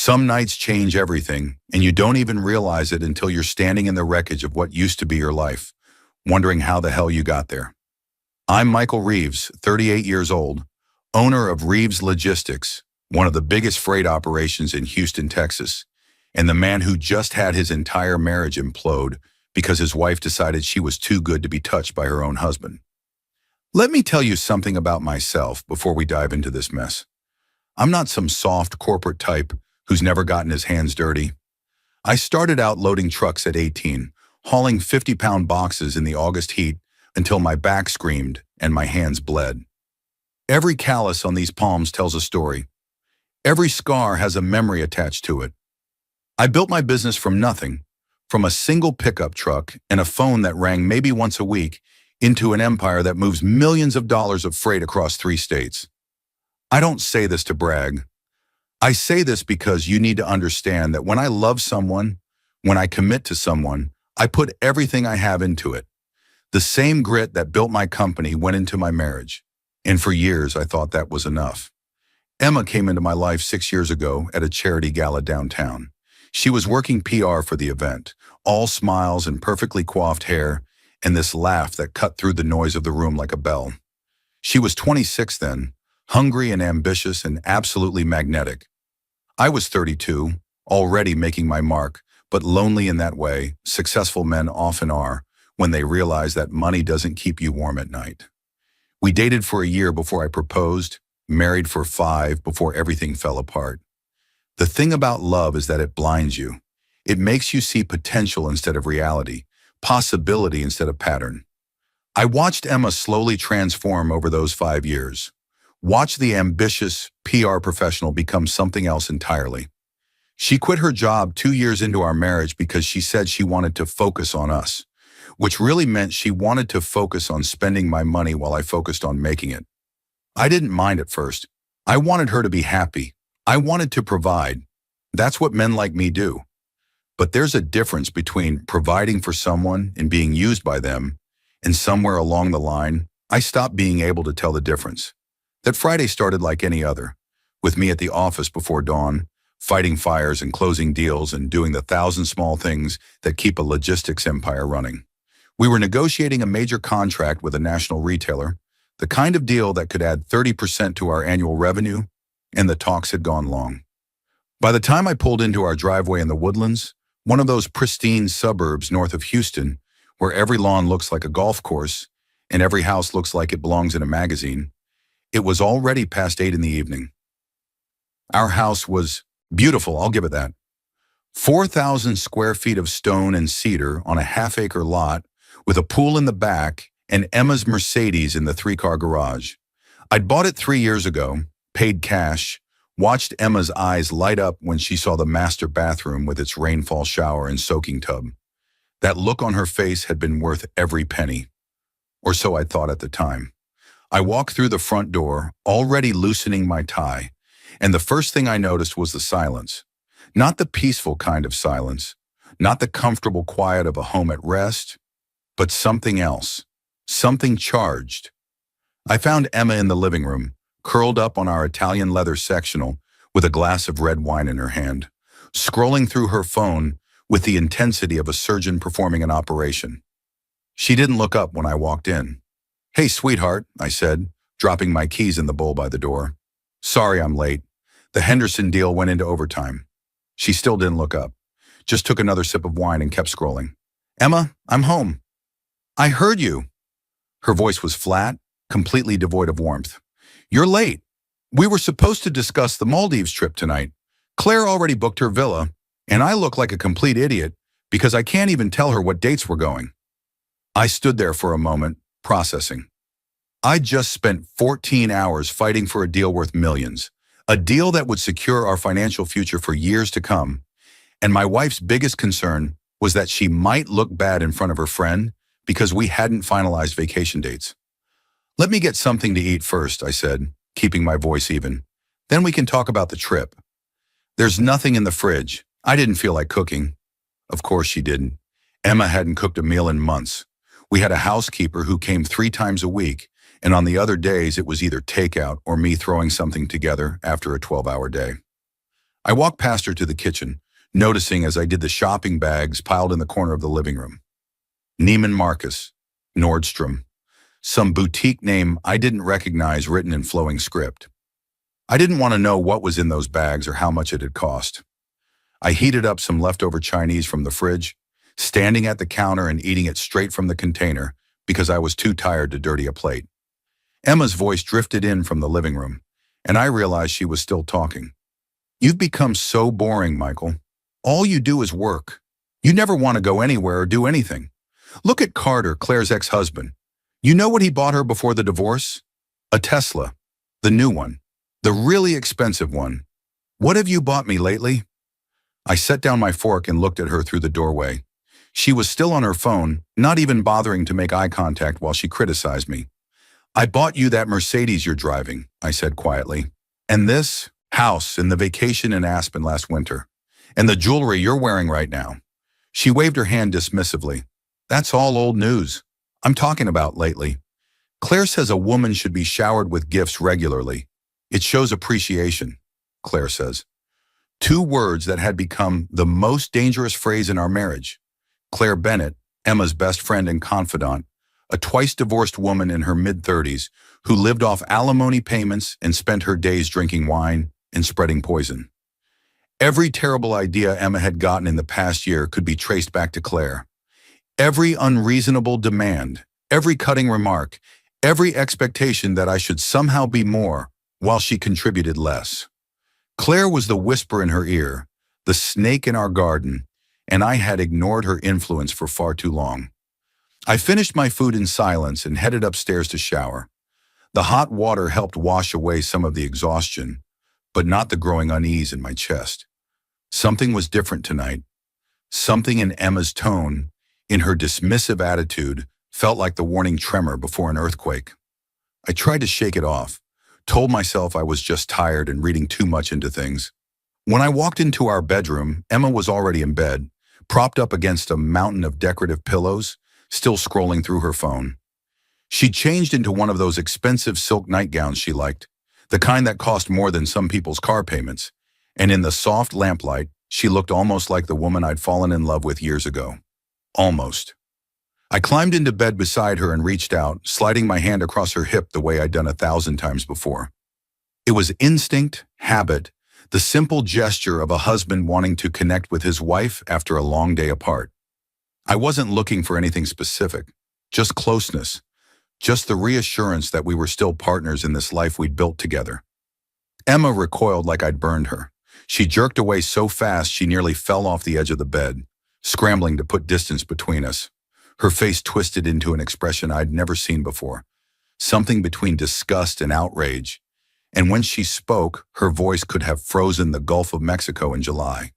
Some nights change everything, and you don't even realize it until you're standing in the wreckage of what used to be your life, wondering how the hell you got there. I'm Michael Reeves, 38 years old, owner of Reeves Logistics, one of the biggest freight operations in Houston, Texas, and the man who just had his entire marriage implode because his wife decided she was too good to be touched by her own husband. Let me tell you something about myself before we dive into this mess. I'm not some soft corporate type who's never gotten his hands dirty. I started out loading trucks at 18, hauling 50-pound boxes in the August heat until my back screamed and my hands bled. Every callus on these palms tells a story. Every scar has a memory attached to it. I built my business from nothing, from a single pickup truck and a phone that rang maybe once a week, into an empire that moves millions of dollars of freight across 3 states. I don't say this to brag. I say this because you need to understand that when I love someone, when I commit to someone, I put everything I have into it. The same grit that built my company went into my marriage, and for years I thought that was enough. Emma came into my life 6 years ago at a charity gala downtown. She was working PR for the event, all smiles and perfectly coiffed hair, and this laugh that cut through the noise of the room like a bell. She was 26 then, hungry and ambitious and absolutely magnetic. I was 32, already making my mark, but lonely in that way successful men often are when they realize that money doesn't keep you warm at night. We dated for a year before I proposed, married for 5 before everything fell apart. The thing about love is that it blinds you. It makes you see potential instead of reality, possibility instead of pattern. I watched Emma slowly transform over those 5 years. Watch the ambitious PR professional become something else entirely. She quit her job 2 years into our marriage because she said she wanted to focus on us, which really meant she wanted to focus on spending my money while I focused on making it. I didn't mind at first. I wanted her to be happy. I wanted to provide. That's what men like me do. But there's a difference between providing for someone and being used by them, and somewhere along the line, I stopped being able to tell the difference. That Friday started like any other, with me at the office before dawn, fighting fires and closing deals and doing the 1,000 small things that keep a logistics empire running. We were negotiating a major contract with a national retailer, the kind of deal that could add 30% to our annual revenue, and the talks had gone long. By the time I pulled into our driveway in the Woodlands, one of those pristine suburbs north of Houston, where every lawn looks like a golf course and every house looks like it belongs in a magazine, it was already past 8 in the evening. Our house was beautiful, I'll give it that. 4,000 square feet of stone and cedar on a half-acre lot with a pool in the back and Emma's Mercedes in the 3-car garage. I'd bought it 3 years ago, paid cash, watched Emma's eyes light up when she saw the master bathroom with its rainfall shower and soaking tub. That look on her face had been worth every penny, or so I thought at the time. I walked through the front door, already loosening my tie, and the first thing I noticed was the silence. Not the peaceful kind of silence, not the comfortable quiet of a home at rest, but something else, something charged. I found Emma in the living room, curled up on our Italian leather sectional with a glass of red wine in her hand, scrolling through her phone with the intensity of a surgeon performing an operation. She didn't look up when I walked in. "Hey, sweetheart," I said, dropping my keys in the bowl by the door. "Sorry I'm late. The Henderson deal went into overtime." She still didn't look up, just took another sip of wine and kept scrolling. "Emma, I'm home." "I heard you." Her voice was flat, completely devoid of warmth. "You're late. We were supposed to discuss the Maldives trip tonight. Claire already booked her villa, and I look like a complete idiot because I can't even tell her what dates we're going." I stood there for a moment, processing. I just spent 14 hours fighting for a deal worth millions, a deal that would secure our financial future for years to come, and my wife's biggest concern was that she might look bad in front of her friend because we hadn't finalized vacation dates. "Let me get something to eat first," I said, keeping my voice even. "Then we can talk about the trip." "There's nothing in the fridge. I didn't feel like cooking." Of course she didn't. Emma hadn't cooked a meal in months. We had a housekeeper who came 3 times a week, and on the other days it was either takeout or me throwing something together after a 12-hour day. I walked past her to the kitchen, noticing as I did the shopping bags piled in the corner of the living room. Neiman Marcus, Nordstrom, some boutique name I didn't recognize written in flowing script. I didn't want to know what was in those bags or how much it had cost. I heated up some leftover Chinese from the fridge, standing at the counter and eating it straight from the container because I was too tired to dirty a plate. Emma's voice drifted in from the living room, and I realized she was still talking. You've become so boring, Michael. All you do is work. You never want to go anywhere or do anything. Look at Carter, Claire's ex-husband. You know what he bought her before the divorce? A Tesla. The new one. The really expensive one. What have you bought me lately? I set down my fork and looked at her through the doorway. She was still on her phone, not even bothering to make eye contact while she criticized me. I bought you that Mercedes you're driving, I said quietly. And this house and the vacation in Aspen last winter. And the jewelry you're wearing right now. She waved her hand dismissively. That's all old news. I'm talking about lately. Claire says a woman should be showered with gifts regularly. It shows appreciation, Claire says. Two words that had become the most dangerous phrase in our marriage. Claire Bennett, Emma's best friend and confidant, a twice-divorced woman in her mid-30s who lived off alimony payments and spent her days drinking wine and spreading poison. Every terrible idea Emma had gotten in the past year could be traced back to Claire. Every unreasonable demand, every cutting remark, every expectation that I should somehow be more while she contributed less. Claire was the whisper in her ear, the snake in our garden, and I had ignored her influence for far too long. I finished my food in silence and headed upstairs to shower. The hot water helped wash away some of the exhaustion, but not the growing unease in my chest. Something was different tonight. Something in Emma's tone, in her dismissive attitude, felt like the warning tremor before an earthquake. I tried to shake it off, told myself I was just tired and reading too much into things. When I walked into our bedroom, Emma was already in bed, propped up against a mountain of decorative pillows, still scrolling through her phone. She'd changed into one of those expensive silk nightgowns she liked, the kind that cost more than some people's car payments, and in the soft lamplight, she looked almost like the woman I'd fallen in love with years ago. Almost. I climbed into bed beside her and reached out, sliding my hand across her hip the way I'd done 1,000 times before. It was instinct, habit, the simple gesture of a husband wanting to connect with his wife after a long day apart. I wasn't looking for anything specific, just closeness, just the reassurance that we were still partners in this life we'd built together. Emma recoiled like I'd burned her. She jerked away so fast she nearly fell off the edge of the bed, scrambling to put distance between us. Her face twisted into an expression I'd never seen before, something between disgust and outrage. And when she spoke, her voice could have frozen the Gulf of Mexico in July.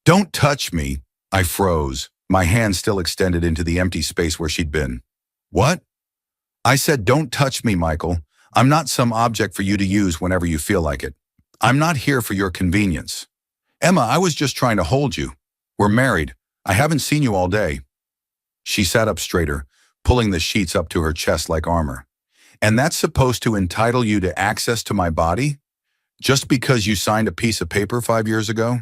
"Don't touch me!" I froze, my hand still extended into the empty space where she'd been. "What?" I said, "Don't touch me, Michael. I'm not some object for you to use whenever you feel like it. I'm not here for your convenience." "Emma, I was just trying to hold you. We're married. I haven't seen you all day." She sat up straighter, pulling the sheets up to her chest like armor. "And that's supposed to entitle you to access to my body? Just because you signed a piece of paper 5 years ago?"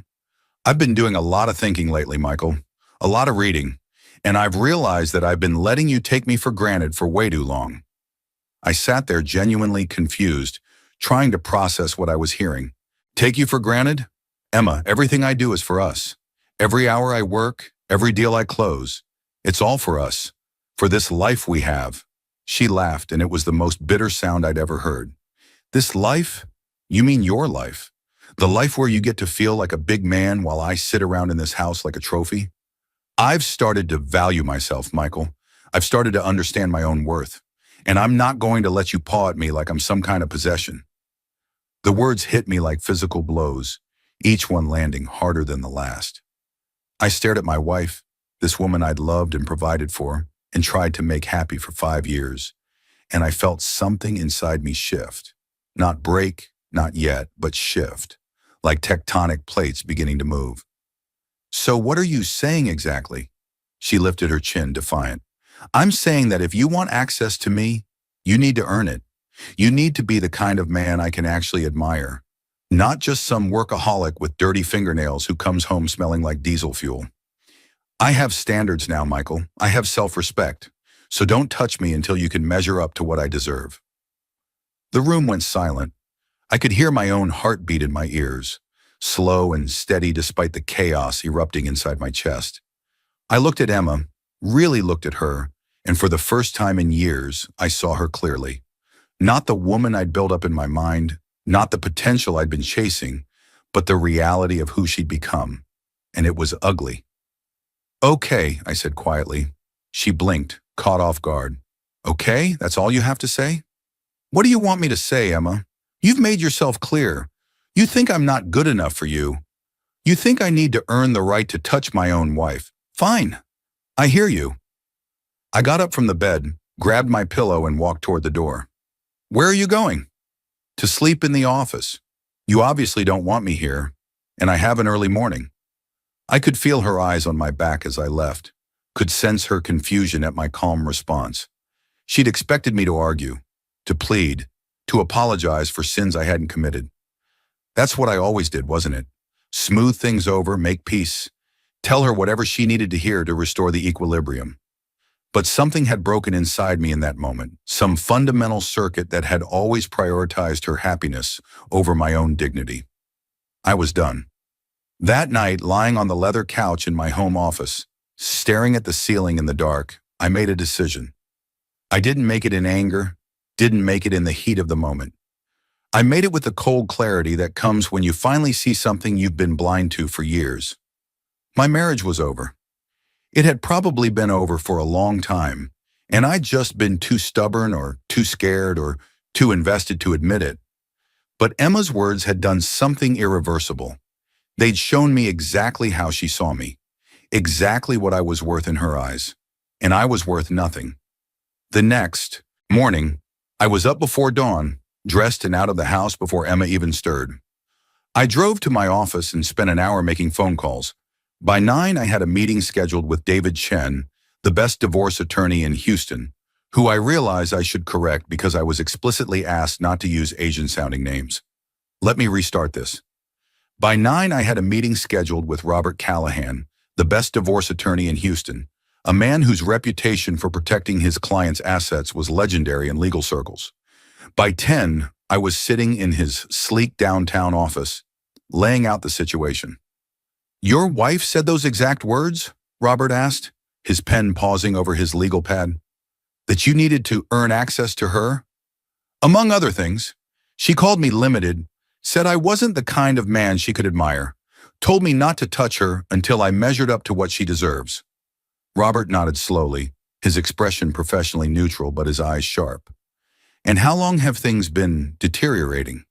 I've been doing a lot of thinking lately, Michael. A lot of reading. And I've realized that I've been letting you take me for granted for way too long. I sat there genuinely confused, trying to process what I was hearing. Take you for granted? Emma, everything I do is for us. Every hour I work, every deal I close. It's all for us. For this life we have. She laughed, and it was the most bitter sound I'd ever heard. This life? You mean your life? The life where you get to feel like a big man while I sit around in this house like a trophy? I've started to value myself, Michael. I've started to understand my own worth. And I'm not going to let you paw at me like I'm some kind of possession. The words hit me like physical blows, each one landing harder than the last. I stared at my wife, this woman I'd loved and provided for, and tried to make happy for 5 years. And I felt something inside me shift. Not break, not yet, but shift, like tectonic plates beginning to move. "So what are you saying exactly?" She lifted her chin, defiant. "I'm saying that if you want access to me, you need to earn it. You need to be the kind of man I can actually admire. not just some workaholic with dirty fingernails who comes home smelling like diesel fuel. I have standards now, Michael. I have self-respect. So don't touch me until you can measure up to what I deserve. The room went silent. I could hear my own heartbeat in my ears, slow and steady despite the chaos erupting inside my chest. I looked at Emma, really looked at her, and for the first time in years, I saw her clearly. Not the woman I'd built up in my mind, not the potential I'd been chasing, but the reality of who she'd become. And it was ugly. "Okay," I said quietly. She blinked, caught off guard. "Okay, that's all you have to say?" "What do you want me to say, Emma? You've made yourself clear. You think I'm not good enough for you. You think I need to earn the right to touch my own wife. Fine. I hear you." I got up from the bed, grabbed my pillow, and walked toward the door. "Where are you going?" "To sleep in the office. You obviously don't want me here, and I have an early morning." I could feel her eyes on my back as I left, could sense her confusion at my calm response. She'd expected me to argue, to plead, to apologize for sins I hadn't committed. That's what I always did, wasn't it? Smooth things over, make peace, tell her whatever she needed to hear to restore the equilibrium. But something had broken inside me in that moment, some fundamental circuit that had always prioritized her happiness over my own dignity. I was done. That night, lying on the leather couch in my home office, staring at the ceiling in the dark, I made a decision. I didn't make it in anger, didn't make it in the heat of the moment. I made it with the cold clarity that comes when you finally see something you've been blind to for years. My marriage was over. It had probably been over for a long time, and I'd just been too stubborn or too scared or too invested to admit it. But Emma's words had done something irreversible. They'd shown me exactly how she saw me, exactly what I was worth in her eyes, and I was worth nothing. The next morning, I was up before dawn, dressed and out of the house before Emma even stirred. I drove to my office and spent an hour making phone calls. By 9, I had a meeting scheduled with David Chen, the best divorce attorney in Houston, who I realized I should correct because I was explicitly asked not to use Asian-sounding names. Let me restart this. By 9, I had a meeting scheduled with Robert Callahan, the best divorce attorney in Houston, a man whose reputation for protecting his clients' assets was legendary in legal circles. By 10, I was sitting in his sleek downtown office, laying out the situation. "Your wife said those exact words?" Robert asked, his pen pausing over his legal pad. "That you needed to earn access to her?" "Among other things. She called me limited, said I wasn't the kind of man she could admire, told me not to touch her until I measured up to what she deserves." Robert nodded slowly, his expression professionally neutral but his eyes sharp. "And how long have things been deteriorating?"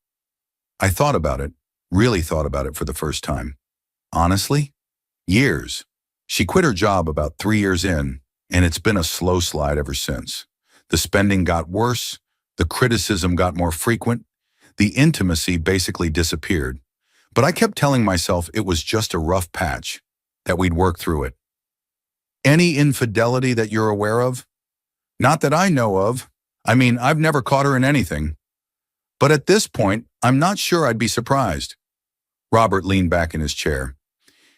I thought about it, really thought about it for the first time. Honestly, years. She quit her job about 3 years in, and it's been a slow slide ever since. The spending got worse, the criticism got more frequent, the intimacy basically disappeared. But I kept telling myself it was just a rough patch, that we'd work through it. "Any infidelity that you're aware of?" "Not that I know of. I mean, I've never caught her in anything. But at this point, I'm not sure I'd be surprised." Robert leaned back in his chair.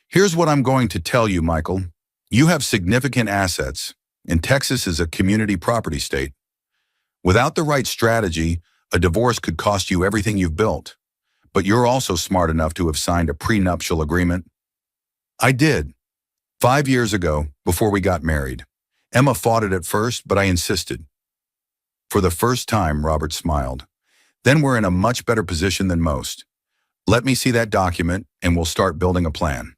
"Here's what I'm going to tell you, Michael. You have significant assets, and Texas is a community property state. Without the right strategy, a divorce could cost you everything you've built. But you're also smart enough to have signed a prenuptial agreement." "I did. 5 years ago, before we got married. Emma fought it at first, but I insisted." For the first time, Robert smiled. "Then we're in a much better position than most. Let me see that document, and we'll start building a plan."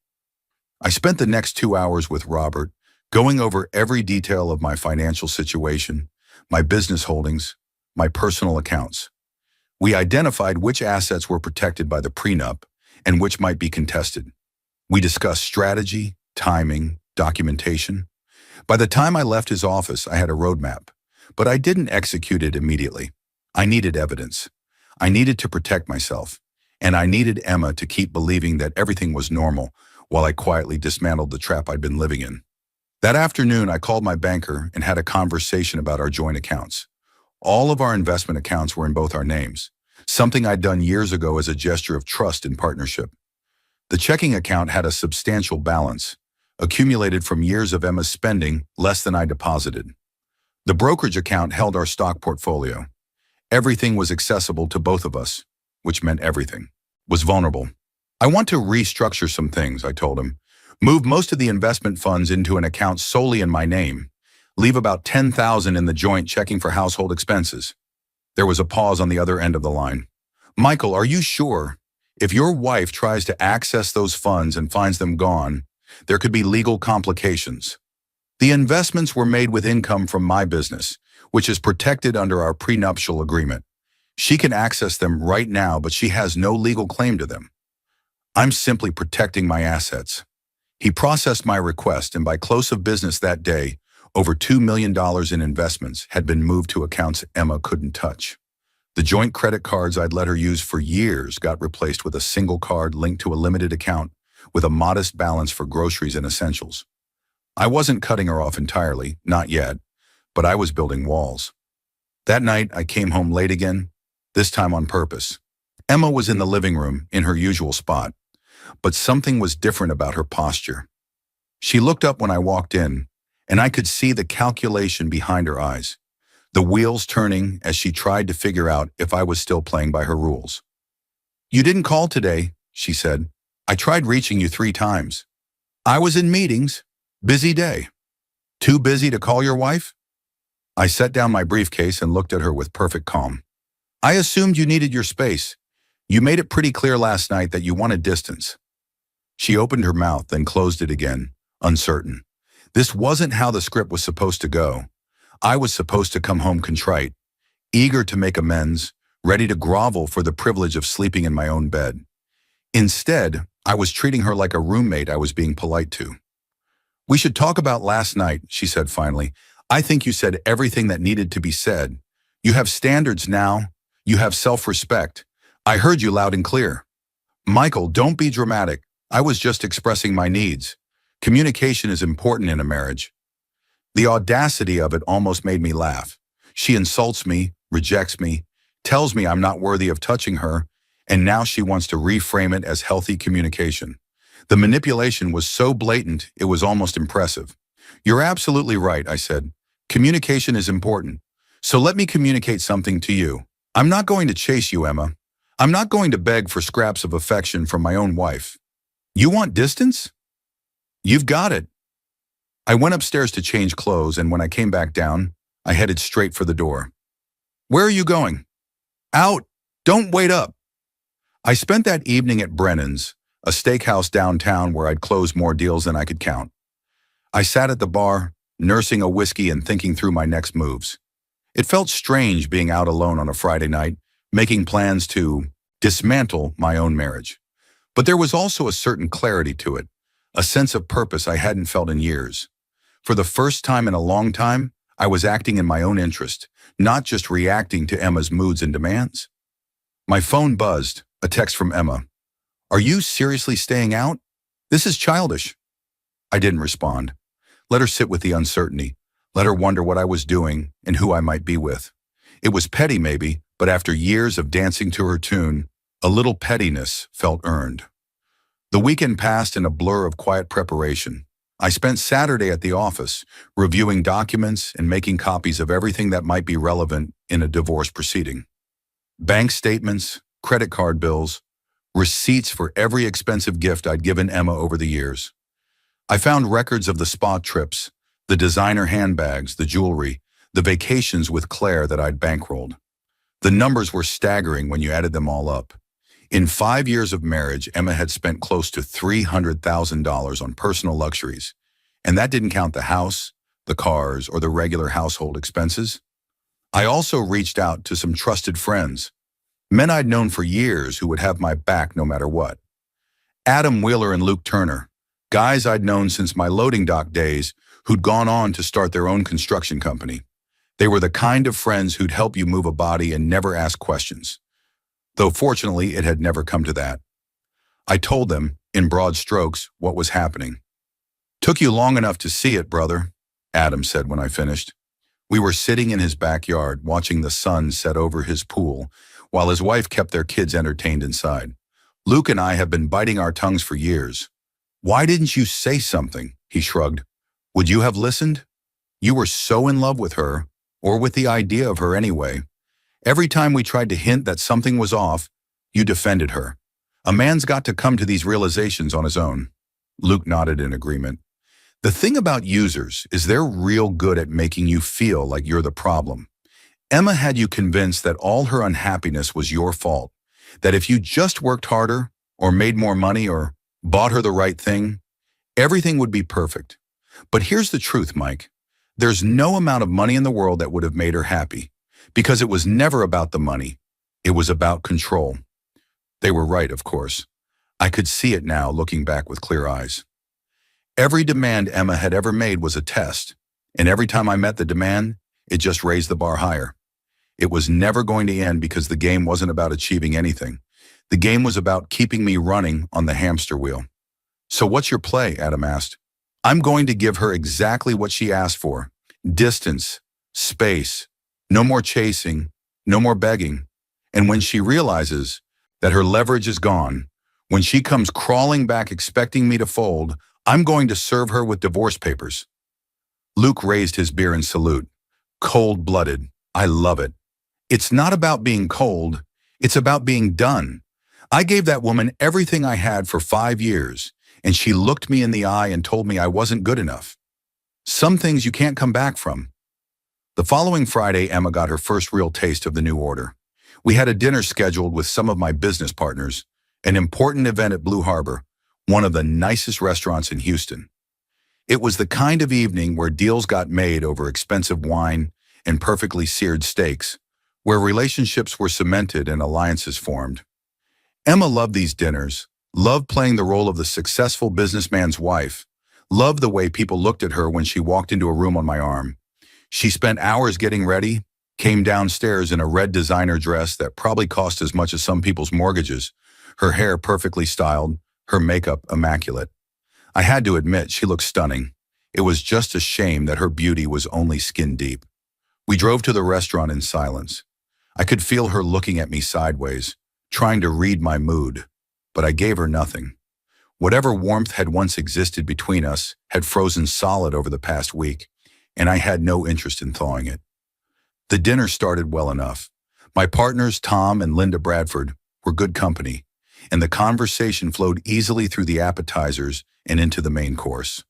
I spent the next 2 hours with Robert, going over every detail of my financial situation, my business holdings, my personal accounts. We identified which assets were protected by the prenup and which might be contested. We discussed strategy, timing, documentation. By the time I left his office, I had a roadmap, but I didn't execute it immediately. I needed evidence. I needed to protect myself, and I needed Emma to keep believing that everything was normal while I quietly dismantled the trap I'd been living in. That afternoon, I called my banker and had a conversation about our joint accounts. All of our investment accounts were in both our names, something I'd done years ago as a gesture of trust and partnership. The checking account had a substantial balance, accumulated from years of Emma's spending less than I deposited. The brokerage account held our stock portfolio. Everything was accessible to both of us, which meant everything was vulnerable. I want to restructure some things, I told him. Move most of the investment funds into an account solely in my name. Leave about $10,000 in the joint checking for household expenses. There was a pause on the other end of the line. Michael, are you sure? If your wife tries to access those funds and finds them gone, there could be legal complications. The investments were made with income from my business, which is protected under our prenuptial agreement. She can access them right now, but she has no legal claim to them. I'm simply protecting my assets. He processed my request, and by close of business that day, over $2 million in investments had been moved to accounts Emma couldn't touch. The joint credit cards I'd let her use for years got replaced with a single card linked to a limited account with a modest balance for groceries and essentials. I wasn't cutting her off entirely, not yet, but I was building walls. That night, I came home late again, this time on purpose. Emma was in the living room, in her usual spot, but something was different about her posture. She looked up when I walked in, and I could see the calculation behind her eyes, the wheels turning as she tried to figure out if I was still playing by her rules. "You didn't call today," she said. "I tried reaching you 3 times. I was in meetings. Busy day. Too busy to call your wife?" I set down my briefcase and looked at her with perfect calm. "I assumed you needed your space. You made it pretty clear last night that you wanted distance." She opened her mouth, then closed it again, uncertain. This wasn't how the script was supposed to go. I was supposed to come home contrite, eager to make amends, ready to grovel for the privilege of sleeping in my own bed. Instead, I was treating her like a roommate I was being polite to. "We should talk about last night," she said finally. "I think you said everything that needed to be said. You have standards now. You have self-respect. I heard you loud and clear." "Michael, don't be dramatic. I was just expressing my needs. Communication is important in a marriage." The audacity of it almost made me laugh. She insults me, rejects me, tells me I'm not worthy of touching her, and now she wants to reframe it as healthy communication. The manipulation was so blatant, it was almost impressive. "You're absolutely right," I said. "Communication is important. So let me communicate something to you. I'm not going to chase you, Emma. I'm not going to beg for scraps of affection from my own wife. You want distance? You've got it." I went upstairs to change clothes, and when I came back down, I headed straight for the door. "Where are you going?" "Out. Don't wait up." I spent that evening at Brennan's, a steakhouse downtown where I'd closed more deals than I could count. I sat at the bar, nursing a whiskey and thinking through my next moves. It felt strange being out alone on a Friday night, making plans to dismantle my own marriage. But there was also a certain clarity to it, a sense of purpose I hadn't felt in years. For the first time in a long time, I was acting in my own interest, not just reacting to Emma's moods and demands. My phone buzzed, a text from Emma. "Are you seriously staying out? This is childish." I didn't respond. Let her sit with the uncertainty. Let her wonder what I was doing and who I might be with. It was petty maybe, but after years of dancing to her tune, a little pettiness felt earned. The weekend passed in a blur of quiet preparation. I spent Saturday at the office, reviewing documents and making copies of everything that might be relevant in a divorce proceeding. Bank statements, credit card bills, receipts for every expensive gift I'd given Emma over the years. I found records of the spa trips, the designer handbags, the jewelry, the vacations with Claire that I'd bankrolled. The numbers were staggering when you added them all up. In 5 years of marriage, Emma had spent close to $300,000 on personal luxuries, and that didn't count the house, the cars, or the regular household expenses. I also reached out to some trusted friends, men I'd known for years who would have my back no matter what. Adam Wheeler and Luke Turner, guys I'd known since my loading dock days who'd gone on to start their own construction company. They were the kind of friends who'd help you move a body and never ask questions. Though fortunately, it had never come to that. I told them, in broad strokes, what was happening. "Took you long enough to see it, brother," Adam said when I finished. We were sitting in his backyard, watching the sun set over his pool, while his wife kept their kids entertained inside. Luke and I have been biting our tongues for years. Why didn't you say something? He shrugged. Would you have listened? You were so in love with her, or with the idea of her anyway. Every time we tried to hint that something was off, you defended her. A man's got to come to these realizations on his own. Luke nodded in agreement. The thing about users is they're real good at making you feel like you're the problem. Emma had you convinced that all her unhappiness was your fault, that if you just worked harder, or made more money, or bought her the right thing, everything would be perfect. But here's the truth, Mike. There's no amount of money in the world that would have made her happy, because it was never about the money. It was about control. They were right, of course. I could see it now, looking back with clear eyes. Every demand Emma had ever made was a test, and every time I met the demand, it just raised the bar higher. It was never going to end because the game wasn't about achieving anything. The game was about keeping me running on the hamster wheel. So what's your play? Adam asked. I'm going to give her exactly what she asked for. Distance, space, no more chasing, no more begging. And when she realizes that her leverage is gone, when she comes crawling back expecting me to fold, I'm going to serve her with divorce papers. Luke raised his beer in salute. Cold-blooded. I love it. It's not about being cold. It's about being done. I gave that woman everything I had for 5 years, and she looked me in the eye and told me I wasn't good enough. Some things you can't come back from. The following Friday, Emma got her first real taste of the new order. We had a dinner scheduled with some of my business partners, an important event at Blue Harbor, one of the nicest restaurants in Houston. It was the kind of evening where deals got made over expensive wine and perfectly seared steaks, where relationships were cemented and alliances formed. Emma loved these dinners, loved playing the role of the successful businessman's wife, loved the way people looked at her when she walked into a room on my arm. She spent hours getting ready, came downstairs in a red designer dress that probably cost as much as some people's mortgages, her hair perfectly styled, her makeup immaculate. I had to admit she looked stunning. It was just a shame that her beauty was only skin deep. We drove to the restaurant in silence. I could feel her looking at me sideways, trying to read my mood, but I gave her nothing. Whatever warmth had once existed between us had frozen solid over the past week, and I had no interest in thawing it. The dinner started well enough. My partners, Tom and Linda Bradford, were good company, and the conversation flowed easily through the appetizers and into the main course.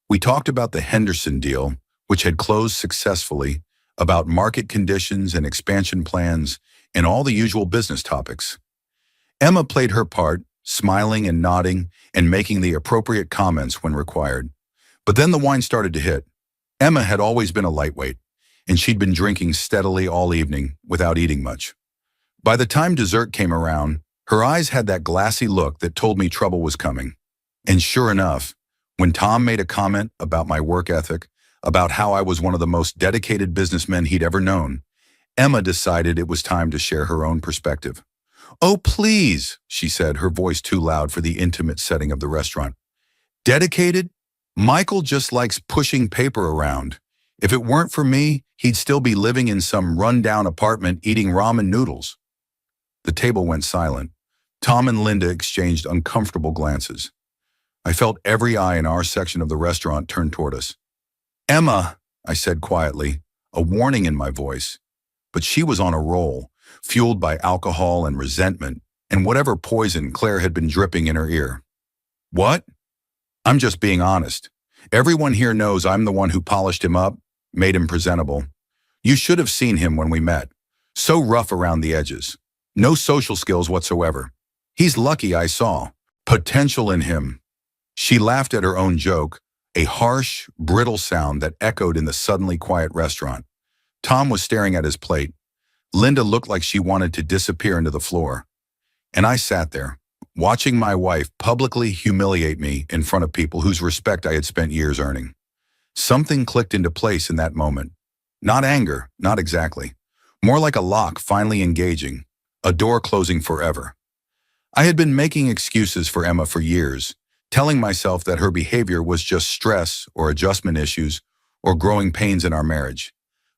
We talked about the Henderson deal, which had closed successfully, about market conditions and expansion plans, and all the usual business topics. Emma played her part, smiling and nodding and making the appropriate comments when required. But then the wine started to hit. Emma had always been a lightweight, and she'd been drinking steadily all evening without eating much. By the time dessert came around, her eyes had that glassy look that told me trouble was coming. And sure enough, when Tom made a comment about my work ethic, about how I was one of the most dedicated businessmen he'd ever known, Emma decided it was time to share her own perspective. "Oh, please," she said, her voice too loud for the intimate setting of the restaurant. "Dedicated? Michael just likes pushing paper around. If it weren't for me, he'd still be living in some run-down apartment eating ramen noodles." The table went silent. Tom and Linda exchanged uncomfortable glances. I felt every eye in our section of the restaurant turn toward us. "Emma," I said quietly, a warning in my voice. But she was on a roll, fueled by alcohol and resentment, and whatever poison Claire had been dripping in her ear. "What?" "I'm just being honest. Everyone here knows I'm the one who polished him up, made him presentable. You should have seen him when we met. So rough around the edges. No social skills whatsoever. He's lucky I saw potential in him." She laughed at her own joke, a harsh, brittle sound that echoed in the suddenly quiet restaurant. Tom was staring at his plate. Linda looked like she wanted to disappear into the floor. And I sat there, watching my wife publicly humiliate me in front of people whose respect I had spent years earning. Something clicked into place in that moment. Not anger, not exactly. More like a lock finally engaging, a door closing forever. I had been making excuses for Emma for years, telling myself that her behavior was just stress or adjustment issues or growing pains in our marriage.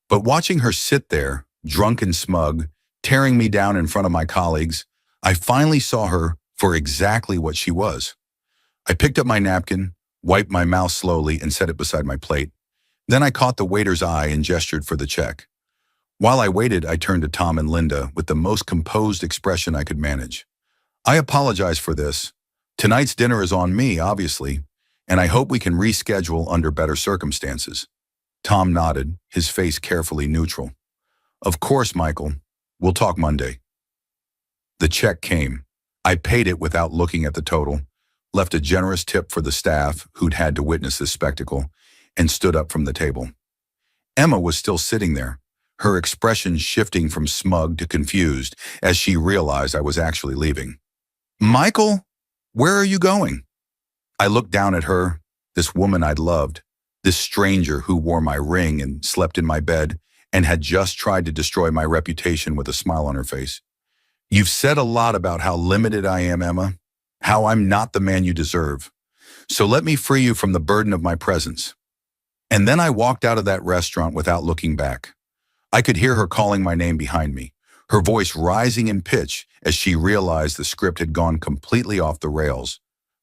But watching her sit there, drunk and smug, tearing me down in front of my colleagues. I finally saw her for exactly what she was. I picked up my napkin, wiped my mouth slowly, and set it beside my plate. Then I caught the waiter's eye and gestured for the check. While I waited, I turned to Tom and Linda with the most composed expression I could manage. I apologize for this. Tonight's dinner is on me, obviously, and I hope we can reschedule under better circumstances. Tom nodded, his face carefully neutral. Of course, Michael. We'll talk Monday. The check came. I paid it without looking at the total, left a generous tip for the staff who'd had to witness this spectacle, and stood up from the table. Emma was still sitting there, her expression shifting from smug to confused as she realized I was actually leaving. Michael, where are you going? I looked down at her, this woman I'd loved, this stranger who wore my ring and slept in my bed and had just tried to destroy my reputation with a smile on her face. You've said a lot about how limited I am, Emma, how I'm not the man you deserve. So let me free you from the burden of my presence. And then I walked out of that restaurant without looking back. I could hear her calling my name behind me, her voice rising in pitch as she realized the script had gone completely off the rails.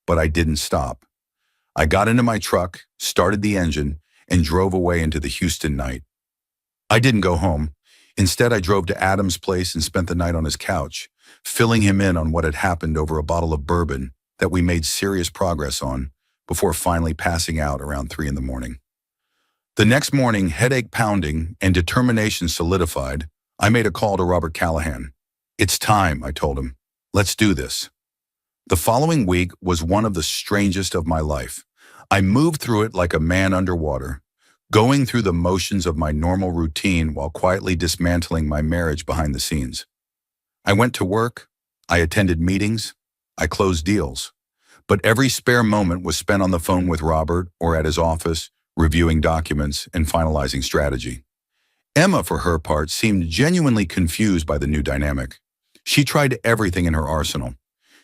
But I didn't stop. I got into my truck, started the engine, and drove away into the Houston night. I didn't go home. Instead, I drove to Adam's place and spent the night on his couch, filling him in on what had happened over a bottle of bourbon that we made serious progress on before finally passing out around 3 a.m. The next morning, headache pounding and determination solidified, I made a call to Robert Callahan. It's time, I told him. Let's do this. The following week was one of the strangest of my life. I moved through it like a man underwater, going through the motions of my normal routine while quietly dismantling my marriage behind the scenes. I went to work, I attended meetings, I closed deals, but every spare moment was spent on the phone with Robert or at his office, reviewing documents and finalizing strategy. Emma, for her part, seemed genuinely confused by the new dynamic. She tried everything in her arsenal.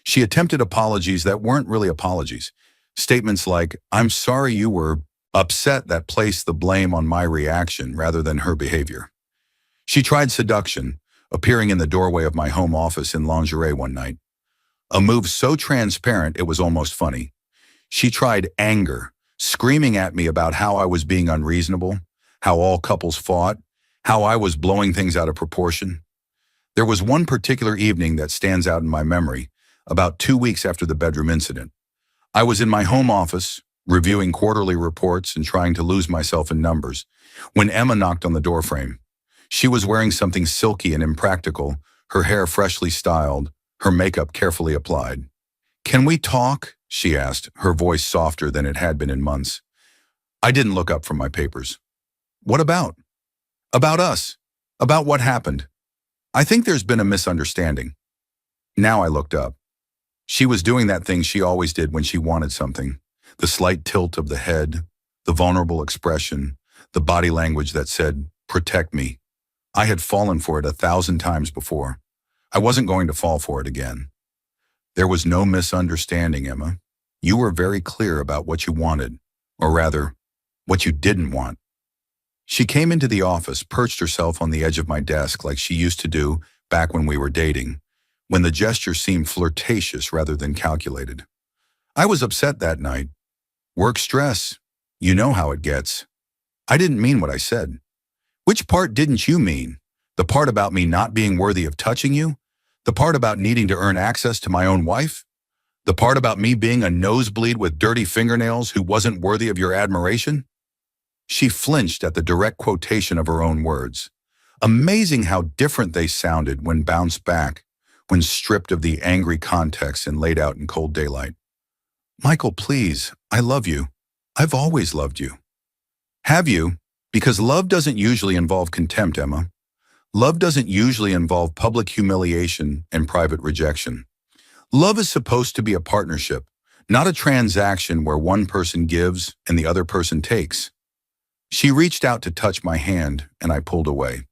She attempted apologies that weren't really apologies. Statements like, I'm sorry you were upset, that placed the blame on my reaction rather than her behavior. She tried seduction, appearing in the doorway of my home office in lingerie one night. A move so transparent it was almost funny. She tried anger, screaming at me about how I was being unreasonable, how all couples fought, how I was blowing things out of proportion. There was one particular evening that stands out in my memory, about 2 weeks after the bedroom incident. I was in my home office, reviewing quarterly reports and trying to lose myself in numbers, when Emma knocked on the doorframe. She was wearing something silky and impractical, her hair freshly styled, her makeup carefully applied. Can we talk? She asked, her voice softer than it had been in months. I didn't look up from my papers. What about? About us. About what happened. I think there's been a misunderstanding. Now I looked up. She was doing that thing she always did when she wanted something. The slight tilt of the head, the vulnerable expression, the body language that said, protect me. I had fallen for it 1,000 times before. I wasn't going to fall for it again. There was no misunderstanding, Emma. You were very clear about what you wanted, or rather, what you didn't want. She came into the office, perched herself on the edge of my desk like she used to do back when we were dating, when the gesture seemed flirtatious rather than calculated. I was upset that night. Work stress. You know how it gets. I didn't mean what I said. Which part didn't you mean? The part about me not being worthy of touching you? The part about needing to earn access to my own wife? The part about me being a nosebleed with dirty fingernails who wasn't worthy of your admiration? She flinched at the direct quotation of her own words. Amazing how different they sounded when bounced back, when stripped of the angry context and laid out in cold daylight. Michael, please, I love you. I've always loved you. Have you? Because love doesn't usually involve contempt, Emma. Love doesn't usually involve public humiliation and private rejection. Love is supposed to be a partnership, not a transaction where one person gives and the other person takes. She reached out to touch my hand, and I pulled away.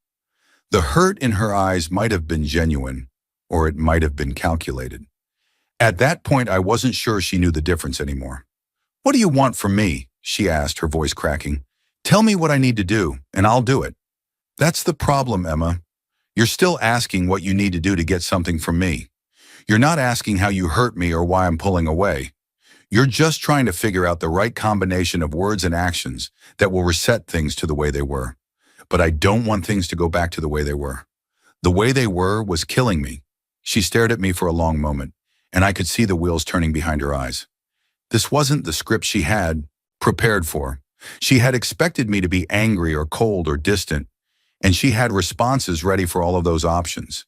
The hurt in her eyes might have been genuine, or it might have been calculated. At that point, I wasn't sure she knew the difference anymore. What do you want from me? She asked, her voice cracking. Tell me what I need to do, and I'll do it. That's the problem, Emma. You're still asking what you need to do to get something from me. You're not asking how you hurt me or why I'm pulling away. You're just trying to figure out the right combination of words and actions that will reset things to the way they were. But I don't want things to go back to the way they were. The way they were was killing me. She stared at me for a long moment, and I could see the wheels turning behind her eyes. This wasn't the script she had prepared for. She had expected me to be angry or cold or distant, and she had responses ready for all of those options.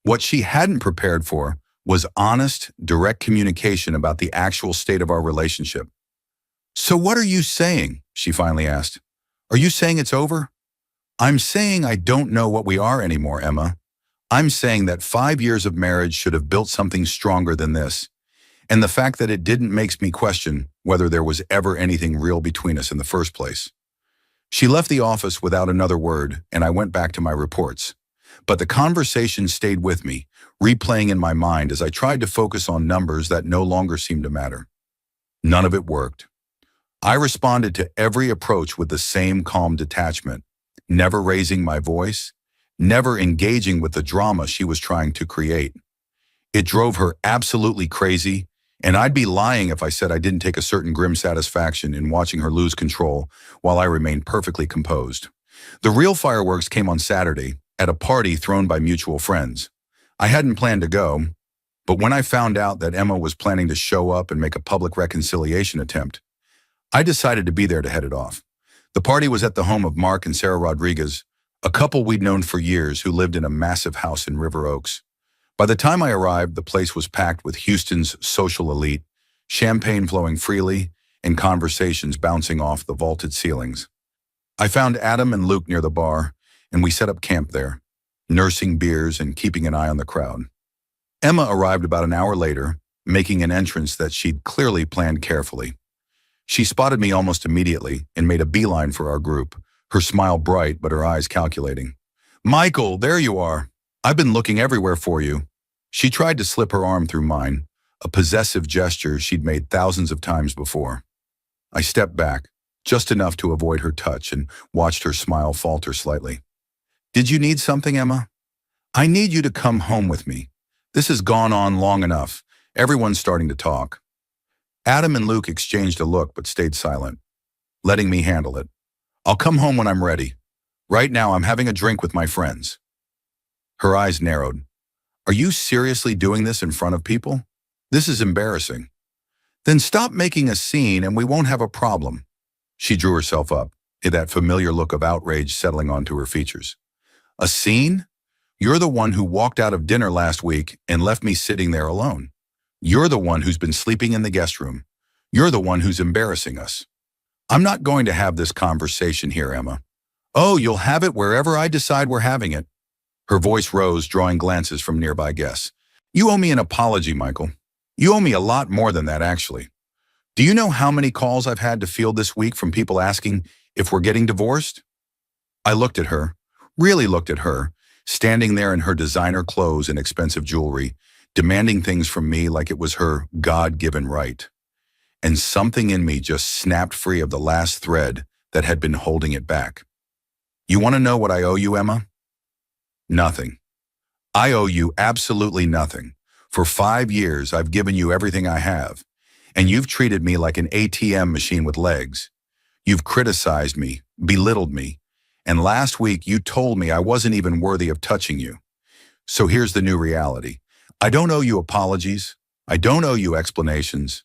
What she hadn't prepared for was honest, direct communication about the actual state of our relationship. "So what are you saying?" she finally asked. "Are you saying it's over?" "I'm saying I don't know what we are anymore, Emma. I'm saying that 5 years of marriage should have built something stronger than this. And the fact that it didn't makes me question whether there was ever anything real between us in the first place." She left the office without another word, and I went back to my reports. But the conversation stayed with me, replaying in my mind as I tried to focus on numbers that no longer seemed to matter. None of it worked. I responded to every approach with the same calm detachment, never raising my voice, never engaging with the drama she was trying to create. It drove her absolutely crazy, and I'd be lying if I said I didn't take a certain grim satisfaction in watching her lose control while I remained perfectly composed. The real fireworks came on Saturday at a party thrown by mutual friends. I hadn't planned to go, but when I found out that Emma was planning to show up and make a public reconciliation attempt, I decided to be there to head it off. The party was at the home of Mark and Sarah Rodriguez, a couple we'd known for years who lived in a massive house in River Oaks. By the time I arrived, the place was packed with Houston's social elite, champagne flowing freely, and conversations bouncing off the vaulted ceilings. I found Adam and Luke near the bar, and we set up camp there, nursing beers and keeping an eye on the crowd. Emma arrived about an hour later, making an entrance that she'd clearly planned carefully. She spotted me almost immediately and made a beeline for our group, her smile bright but her eyes calculating. "Michael, there you are. I've been looking everywhere for you." She tried to slip her arm through mine, a possessive gesture she'd made thousands of times before. I stepped back, just enough to avoid her touch, and watched her smile falter slightly. "Did you need something, Emma?" "I need you to come home with me. This has gone on long enough. Everyone's starting to talk." Adam and Luke exchanged a look but stayed silent, letting me handle it. "I'll come home when I'm ready. Right now I'm having a drink with my friends." Her eyes narrowed. "Are you seriously doing this in front of people? This is embarrassing." "Then stop making a scene and we won't have a problem." She drew herself up, that familiar look of outrage settling onto her features. "A scene? You're the one who walked out of dinner last week and left me sitting there alone. You're the one who's been sleeping in the guest room. You're the one who's embarrassing us. I'm not going to have this conversation here, Emma." "Oh, you'll have it wherever I decide we're having it." Her voice rose, drawing glances from nearby guests. "You owe me an apology, Michael. You owe me a lot more than that, actually. Do you know how many calls I've had to field this week from people asking if we're getting divorced?" I looked at her, really looked at her, standing there in her designer clothes and expensive jewelry, demanding things from me like it was her God-given right. And something in me just snapped free of the last thread that had been holding it back. "You want to know what I owe you, Emma?" "Nothing. I owe you absolutely nothing. For 5 years, I've given you everything I have, and you've treated me like an ATM machine with legs. You've criticized me, belittled me, and last week you told me I wasn't even worthy of touching you. So here's the new reality. I don't owe you apologies, I don't owe you explanations,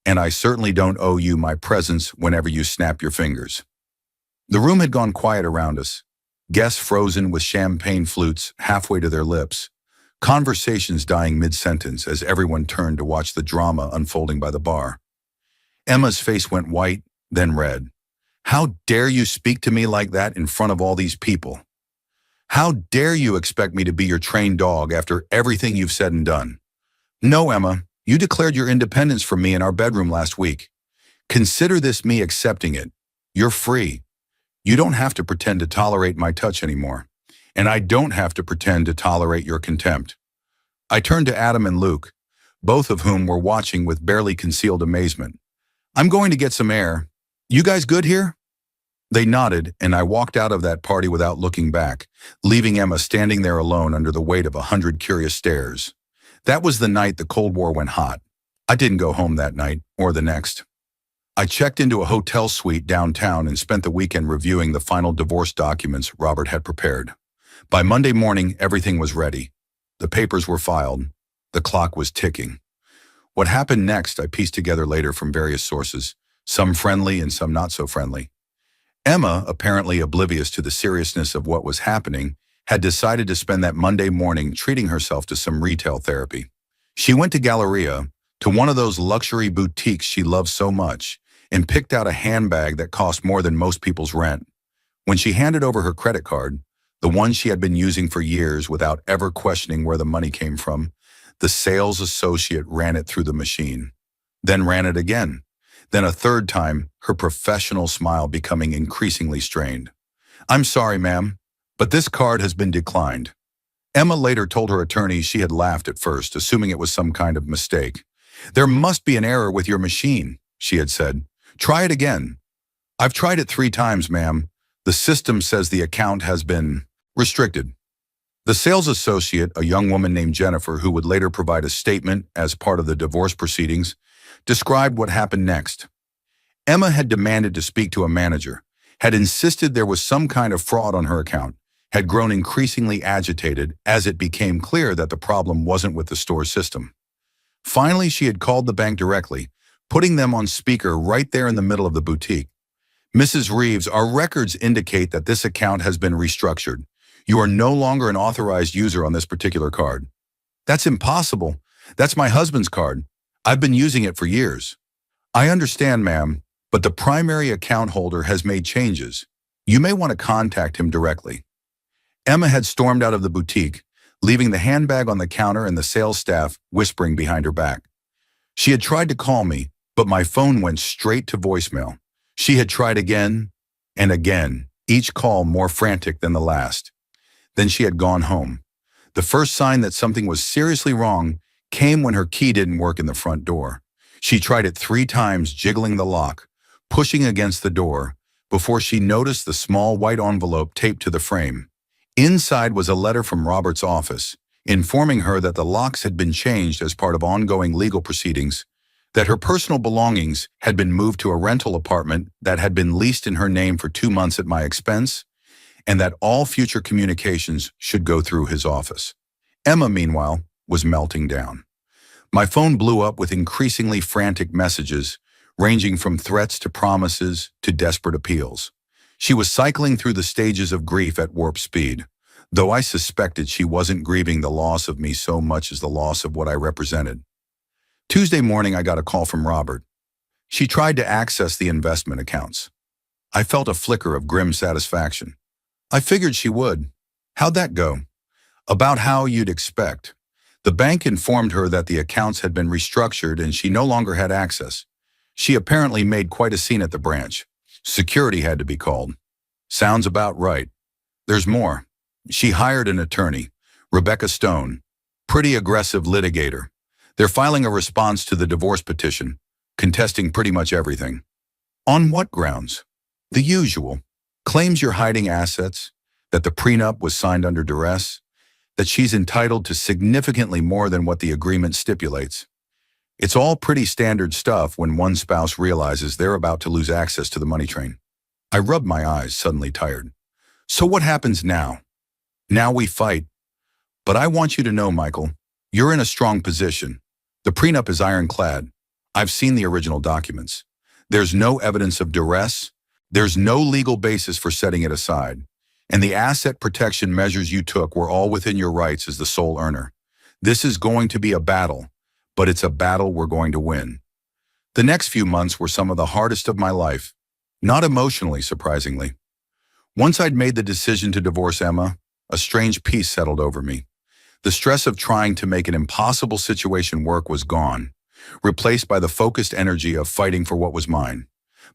and I certainly don't owe you my presence whenever you snap your fingers." The room had gone quiet around us, guests frozen with champagne flutes halfway to their lips, conversations dying mid-sentence as everyone turned to watch the drama unfolding by the bar. Emma's face went white, then red. "How dare you speak to me like that in front of all these people? How dare you expect me to be your trained dog after everything you've said and done? No, Emma, you declared your independence from me in our bedroom last week. Consider this me accepting it. You're free. You don't have to pretend to tolerate my touch anymore, and I don't have to pretend to tolerate your contempt." I turned to Adam and Luke, both of whom were watching with barely concealed amazement. "I'm going to get some air. You guys good here?" They nodded, and I walked out of that party without looking back, leaving Emma standing there alone under the weight of 100 curious stares. That was the night the Cold War went hot. I didn't go home that night, or the next. I checked into a hotel suite downtown and spent the weekend reviewing the final divorce documents Robert had prepared. By Monday morning, everything was ready. The papers were filed. The clock was ticking. What happened next, I pieced together later from various sources, some friendly and some not so friendly. Emma, apparently oblivious to the seriousness of what was happening, had decided to spend that Monday morning treating herself to some retail therapy. She went to Galleria, to one of those luxury boutiques she loves so much, and picked out a handbag that cost more than most people's rent. When she handed over her credit card, the one she had been using for years without ever questioning where the money came from, the sales associate ran it through the machine, then ran it again. Then a third time, her professional smile becoming increasingly strained. "I'm sorry, ma'am, but this card has been declined." Emma later told her attorney she had laughed at first, assuming it was some kind of mistake. "There must be an error with your machine," she had said. "Try it again." "I've tried it 3 times, ma'am. The system says the account has been restricted." The sales associate, a young woman named Jennifer, who would later provide a statement as part of the divorce proceedings, described what happened next. Emma had demanded to speak to a manager, had insisted there was some kind of fraud on her account, had grown increasingly agitated as it became clear that the problem wasn't with the store system. Finally, she had called the bank directly, putting them on speaker right there in the middle of the boutique. "Mrs. Reeves, our records indicate that this account has been restructured. You are no longer an authorized user on this particular card." "That's impossible. That's my husband's card. I've been using it for years." "I understand, ma'am, but the primary account holder has made changes. You may want to contact him directly." Emma had stormed out of the boutique, leaving the handbag on the counter and the sales staff whispering behind her back. She had tried to call me, but my phone went straight to voicemail. She had tried again and again, each call more frantic than the last. Then she had gone home. The first sign that something was seriously wrong came when her key didn't work in the front door. She tried it 3 times, jiggling the lock, pushing against the door, before she noticed the small white envelope taped to the frame. Inside was a letter from Robert's office, informing her that the locks had been changed as part of ongoing legal proceedings, that her personal belongings had been moved to a rental apartment that had been leased in her name for 2 months at my expense, and that all future communications should go through his office. Emma, meanwhile, was melting down. My phone blew up with increasingly frantic messages, ranging from threats to promises to desperate appeals. She was cycling through the stages of grief at warp speed, though I suspected she wasn't grieving the loss of me so much as the loss of what I represented. Tuesday morning, I got a call from Robert. She tried to access the investment accounts. I felt a flicker of grim satisfaction. I figured she would. How'd that go? About how you'd expect. The bank informed her that the accounts had been restructured and she no longer had access. She apparently made quite a scene at the branch. Security had to be called. Sounds about right. There's more. She hired an attorney, Rebecca Stone, pretty aggressive litigator. They're filing a response to the divorce petition, contesting pretty much everything. On what grounds? The usual. Claims you're hiding assets, that the prenup was signed under duress, that she's entitled to significantly more than what the agreement stipulates. It's all pretty standard stuff when one spouse realizes they're about to lose access to the money train. I rubbed my eyes, suddenly tired. So what happens now? Now we fight. But I want you to know, Michael, you're in a strong position. The prenup is ironclad. I've seen the original documents. There's no evidence of duress. There's no legal basis for setting it aside. And the asset protection measures you took were all within your rights as the sole earner. This is going to be a battle, but it's a battle we're going to win. The next few months were some of the hardest of my life, not emotionally, surprisingly. Once I'd made the decision to divorce Emma, a strange peace settled over me. The stress of trying to make an impossible situation work was gone, replaced by the focused energy of fighting for what was mine.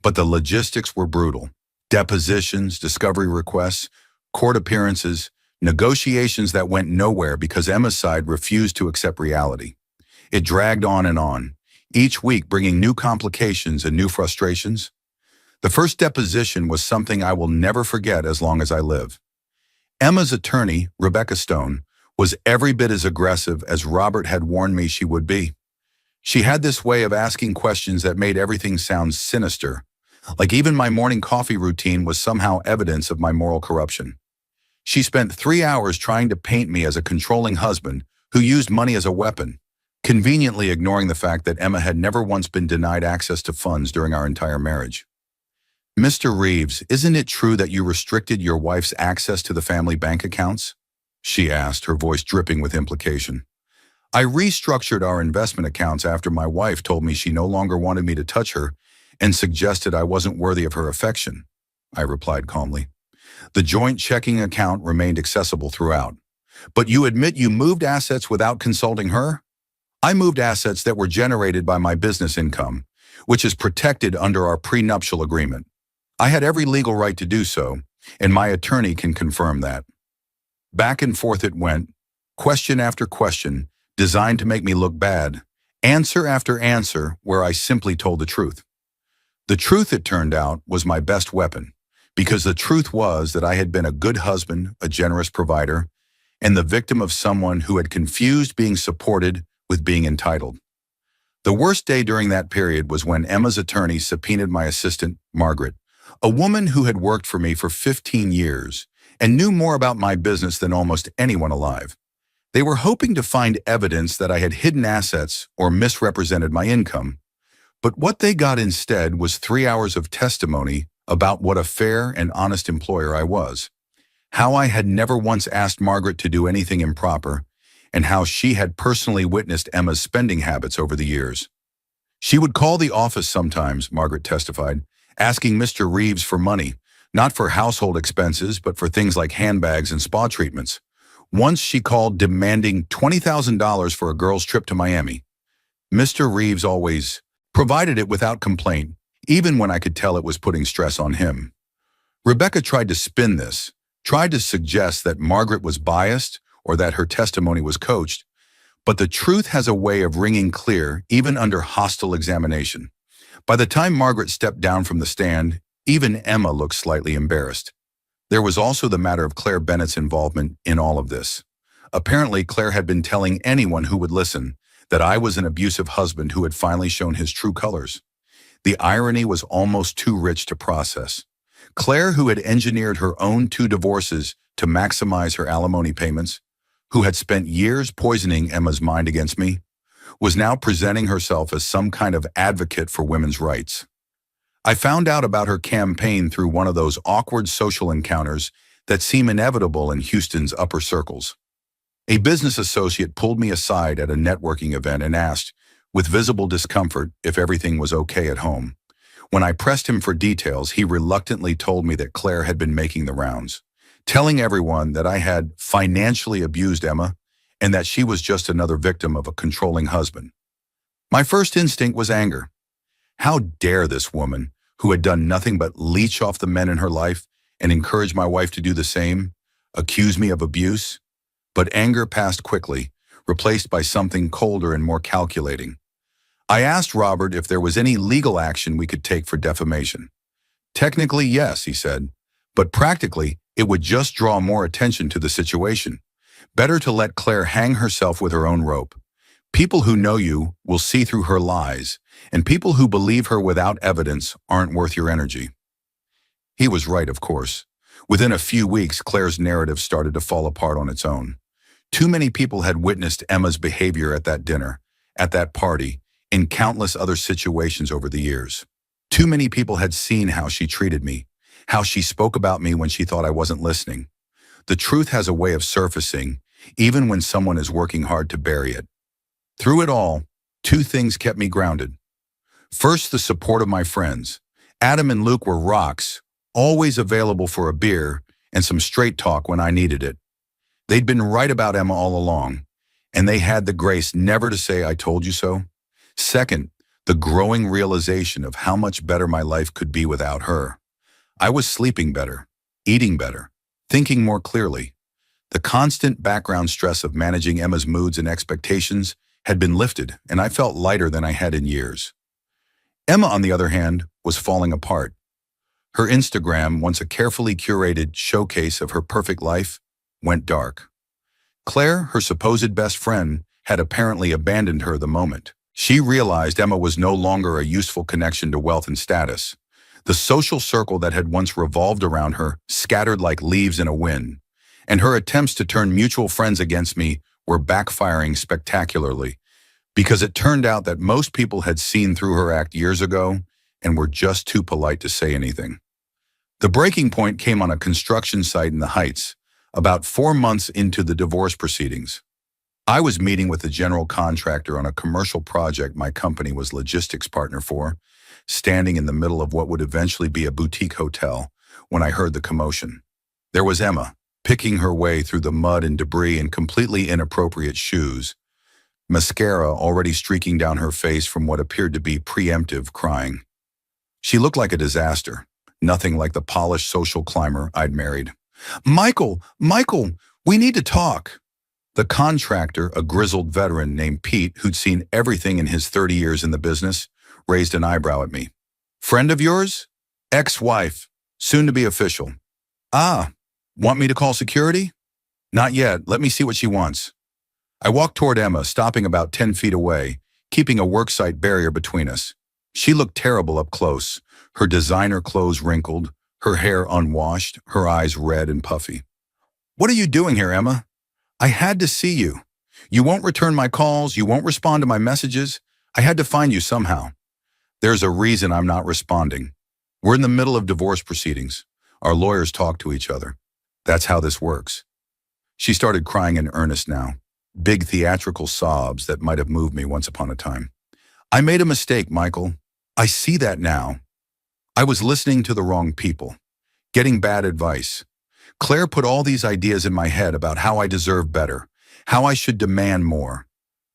But the logistics were brutal. Depositions, discovery requests, court appearances, negotiations that went nowhere because Emma's side refused to accept reality. It dragged on, each week bringing new complications and new frustrations. The first deposition was something I will never forget as long as I live. Emma's attorney, Rebecca Stone, was every bit as aggressive as Robert had warned me she would be. She had this way of asking questions that made everything sound sinister, like even my morning coffee routine was somehow evidence of my moral corruption. She spent 3 hours trying to paint me as a controlling husband who used money as a weapon, conveniently ignoring the fact that Emma had never once been denied access to funds during our entire marriage. "Mr. Reeves, isn't it true that you restricted your wife's access to the family bank accounts?" she asked, her voice dripping with implication. "I restructured our investment accounts after my wife told me she no longer wanted me to touch her and suggested I wasn't worthy of her affection," I replied calmly. "The joint checking account remained accessible throughout. But you admit you moved assets without consulting her?" "I moved assets that were generated by my business income, which is protected under our prenuptial agreement. I had every legal right to do so, and my attorney can confirm that." Back and forth it went, question after question, designed to make me look bad, answer after answer where I simply told the truth. The truth, it turned out, was my best weapon, because the truth was that I had been a good husband, a generous provider, and the victim of someone who had confused being supported with being entitled. The worst day during that period was when Emma's attorney subpoenaed my assistant, Margaret, a woman who had worked for me for 15 years and knew more about my business than almost anyone alive. They were hoping to find evidence that I had hidden assets or misrepresented my income. But what they got instead was 3 hours of testimony about what a fair and honest employer I was, how I had never once asked Margaret to do anything improper, and how she had personally witnessed Emma's spending habits over the years. "She would call the office sometimes," Margaret testified, "asking Mr. Reeves for money, not for household expenses, but for things like handbags and spa treatments. Once she called demanding $20,000 for a girl's trip to Miami. Mr. Reeves always provided it without complaint, even when I could tell it was putting stress on him." Rebecca tried to spin this, tried to suggest that Margaret was biased or that her testimony was coached, but the truth has a way of ringing clear even under hostile examination. By the time Margaret stepped down from the stand, even Emma looked slightly embarrassed. There was also the matter of Claire Bennett's involvement in all of this. Apparently, Claire had been telling anyone who would listen that I was an abusive husband who had finally shown his true colors. The irony was almost too rich to process. Claire, who had engineered her own 2 divorces to maximize her alimony payments, who had spent years poisoning Emma's mind against me, was now presenting herself as some kind of advocate for women's rights. I found out about her campaign through one of those awkward social encounters that seem inevitable in Houston's upper circles. A business associate pulled me aside at a networking event and asked, with visible discomfort, if everything was okay at home. When I pressed him for details, he reluctantly told me that Claire had been making the rounds, telling everyone that I had financially abused Emma and that she was just another victim of a controlling husband. My first instinct was anger. How dare this woman, who had done nothing but leech off the men in her life and encourage my wife to do the same, accuse me of abuse? But anger passed quickly, replaced by something colder and more calculating. I asked Robert if there was any legal action we could take for defamation. "Technically, yes," he said, "but practically, it would just draw more attention to the situation. Better to let Claire hang herself with her own rope. People who know you will see through her lies, and people who believe her without evidence aren't worth your energy." He was right, of course. Within a few weeks, Claire's narrative started to fall apart on its own. Too many people had witnessed Emma's behavior at that dinner, at that party, in countless other situations over the years. Too many people had seen how she treated me, how she spoke about me when she thought I wasn't listening. The truth has a way of surfacing, even when someone is working hard to bury it. Through it all, 2 things kept me grounded. First, the support of my friends. Adam and Luke were rocks, always available for a beer and some straight talk when I needed it. They'd been right about Emma all along, and they had the grace never to say, "I told you so." Second, the growing realization of how much better my life could be without her. I was sleeping better, eating better, thinking more clearly. The constant background stress of managing Emma's moods and expectations had been lifted, and I felt lighter than I had in years. Emma, on the other hand, was falling apart. Her Instagram, once a carefully curated showcase of her perfect life, went dark. Claire, her supposed best friend, had apparently abandoned her the moment she realized Emma was no longer a useful connection to wealth and status. The social circle that had once revolved around her scattered like leaves in a wind, and her attempts to turn mutual friends against me were backfiring spectacularly, because it turned out that most people had seen through her act years ago and were just too polite to say anything. The breaking point came on a construction site in the Heights, about 4 months into the divorce proceedings. I was meeting with the general contractor on a commercial project my company was logistics partner for, standing in the middle of what would eventually be a boutique hotel, when I heard the commotion. There was Emma, picking her way through the mud and debris in completely inappropriate shoes, mascara already streaking down her face from what appeared to be preemptive crying. She looked like a disaster, nothing like the polished social climber I'd married. Michael, we need to talk." The contractor, a grizzled veteran named Pete who'd seen everything in his 30 years in the business, raised an eyebrow at me. "Friend of yours? Ex-wife, soon to be official." "Ah, want me to call security?" "Not yet, let me see what she wants." I walked toward Emma, stopping about 10 feet away, keeping a worksite barrier between us. She looked terrible up close, her designer clothes wrinkled, her hair unwashed, her eyes red and puffy. "What are you doing here, Emma? I had to see you. You won't return my calls, you won't respond to my messages. I had to find you somehow." "There's a reason I'm not responding. We're in the middle of divorce proceedings. Our lawyers talk to each other. That's how this works." She started crying in earnest now, big theatrical sobs that might have moved me once upon a time. "I made a mistake, Michael. I see that now. I was listening to the wrong people, getting bad advice. Claire put all these ideas in my head about how I deserve better, how I should demand more.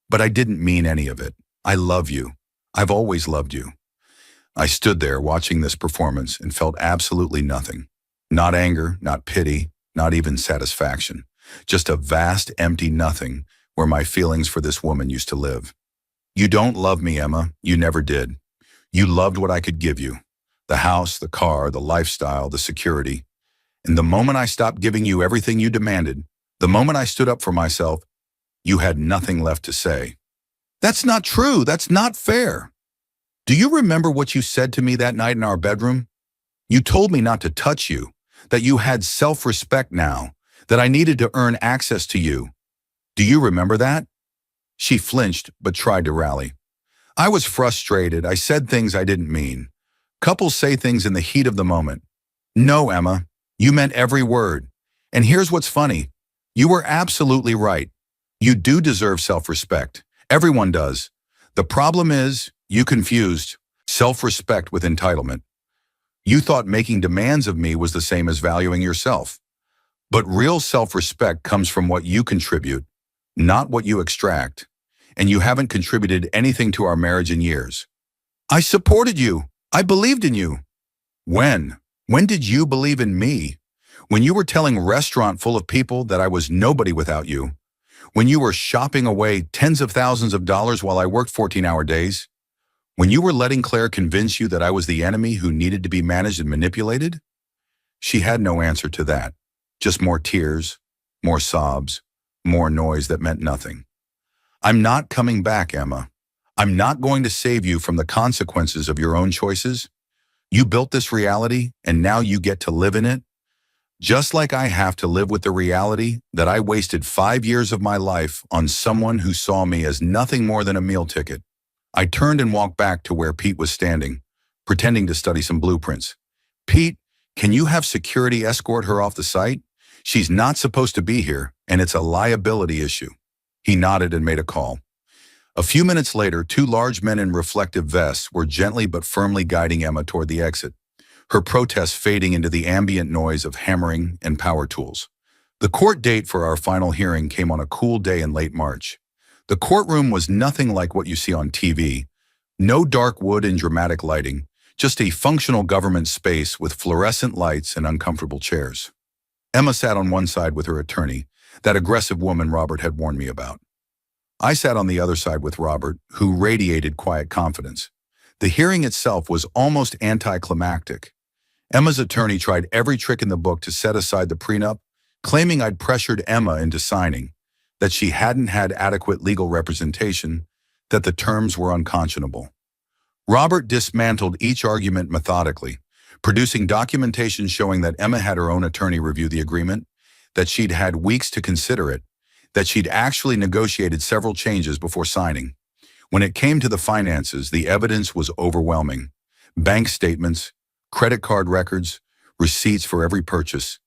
But I didn't mean any of it. I love you. I've always loved you." I stood there watching this performance and felt absolutely nothing. Not anger, not pity, not even satisfaction. Just a vast, empty nothing where my feelings for this woman used to live. "You don't love me, Emma. You never did. You loved what I could give you. The house, the car, the lifestyle, the security. And the moment I stopped giving you everything you demanded, the moment I stood up for myself, you had nothing left to say." "That's not true. That's not fair." "Do you remember what you said to me that night in our bedroom? You told me not to touch you, that you had self-respect now, that I needed to earn access to you. Do you remember that?" She flinched but tried to rally. "I was frustrated. I said things I didn't mean. Couples say things in the heat of the moment." "No, Emma. You meant every word. And here's what's funny. You were absolutely right. You do deserve self-respect. Everyone does. The problem is, you confused self-respect with entitlement. You thought making demands of me was the same as valuing yourself. But real self-respect comes from what you contribute, not what you extract. And you haven't contributed anything to our marriage in years." "I supported you. I believed in you." "When? When did you believe in me? When you were telling a restaurant full of people that I was nobody without you? When you were shopping away tens of thousands of dollars while I worked 14-hour days? When you were letting Claire convince you that I was the enemy who needed to be managed and manipulated?" She had no answer to that. Just more tears, more sobs, more noise that meant nothing. "I'm not coming back, Emma. I'm not going to save you from the consequences of your own choices. You built this reality, and now you get to live in it. Just like I have to live with the reality that I wasted 5 years of my life on someone who saw me as nothing more than a meal ticket." I turned and walked back to where Pete was standing, pretending to study some blueprints. "Pete, can you have security escort her off the site? She's not supposed to be here, and it's a liability issue." He nodded and made a call. A few minutes later, 2 large men in reflective vests were gently but firmly guiding Emma toward the exit, her protest fading into the ambient noise of hammering and power tools. The court date for our final hearing came on a cool day in late March. The courtroom was nothing like what you see on TV. No dark wood and dramatic lighting, just a functional government space with fluorescent lights and uncomfortable chairs. Emma sat on one side with her attorney, that aggressive woman Robert had warned me about. I sat on the other side with Robert, who radiated quiet confidence. The hearing itself was almost anticlimactic. Emma's attorney tried every trick in the book to set aside the prenup, claiming I'd pressured Emma into signing, that she hadn't had adequate legal representation, that the terms were unconscionable. Robert dismantled each argument methodically, producing documentation showing that Emma had her own attorney review the agreement, that she'd had weeks to consider it, that she'd actually negotiated several changes before signing. When it came to the finances, the evidence was overwhelming. Bank statements, credit card records, receipts for every purchase.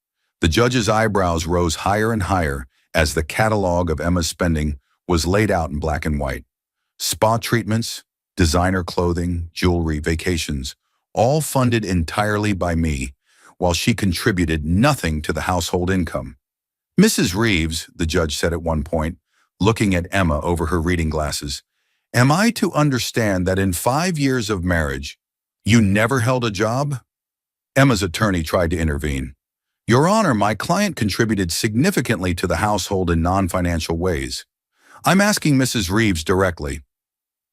The judge's eyebrows rose higher and higher as the catalog of Emma's spending was laid out in black and white. Spa treatments, designer clothing, jewelry, vacations, all funded entirely by me, while she contributed nothing to the household income. "Mrs. Reeves," the judge said at one point, looking at Emma over her reading glasses, "am I to understand that in 5 years of marriage, you never held a job?" Emma's attorney tried to intervene. "Your Honor, my client contributed significantly to the household in non-financial ways. I'm asking Mrs. Reeves directly."